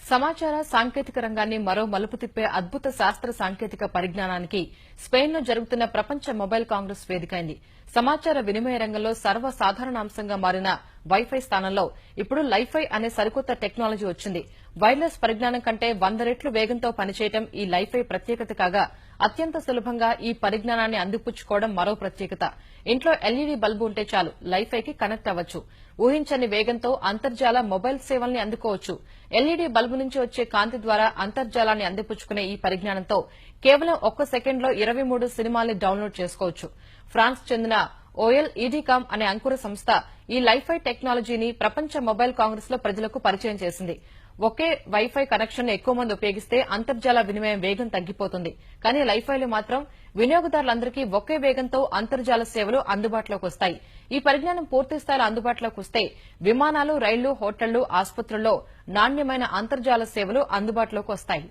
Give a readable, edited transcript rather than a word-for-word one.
సమాచార సాంకేతిక రంగాన్ని మరో మలుపు తిప్పే అద్భుత శాస్త్ర సాంకేతిక పరిజ్ఞానానికి స్పెయిన్లో జరుగుతున్న ప్రపంచ మొబైల్ కాంగ్రెస్ వేదికైంది. సమాచార వినిమయ రంగంలో సర్వసాధారణాంశంగా మారిన వైఫై స్థానంలో ఇప్పుడు లైఫై అనే సరికొత్త టెక్నాలజీ వచ్చింది. వైర్లెస్ పరిజ్ఞానం కంటే 100 రెట్లు వేగంతో పనిచేయడం ఈ లైఫై ప్రత్యేకత కాగా, అత్యంత సులభంగా ఈ పరిజ్ఞానాన్ని అందిపుచ్చుకోవడం మరో ప్రత్యేకత. ఇంట్లో ఎల్ఈడీ బల్బు ఉంటే చాలు లైఫైకి కనెక్ట్ అవ్వచ్చు. ఊహించని వేగంతో అంతర్జాల మొబైల్ సేవల్ని అందుకోవచ్చు. ఎల్ఈడీ బల్బు నుంచి వచ్చే కాంతి ద్వారా అంతర్జాలాన్ని అందిపుచ్చుకునే ఈ పరిజ్ఞానంతో కేవలం 1 సెకండ్లో 23 సినిమాల్ని డౌన్లోడ్ చేసుకోవచ్చు. ఫ్రాన్స్ చెందిన OLEDCom అనే అంకుర సంస్థ ఈ లైఫై టెక్నాలజీని ప్రపంచ మొబైల్ కాంగ్రెస్ లో ప్రజలకు పరిచయం చేసింది. ఒకే వైఫై కనెక్షన్ ను ఎక్కువ మంది ఉపయోగిస్తే అంతర్జాల వినిమయం వేగం తగ్గిపోతుంది. కానీ లైఫైలో మాత్రం వినియోగదారులందరికీ ఒకే వేగంతో అంతర్జాల సేవలు అందుబాటులోకి వస్తాయి. ఈ పరిజ్ఞానం పూర్తిస్థాయిలో అందుబాటులోకి వస్తే విమానాలు, రైళ్లు, హోటళ్లు, ఆసుపత్రుల్లో నాణ్యమైన అంతర్జాల సేవలు అందుబాటులోకి వస్తాయి.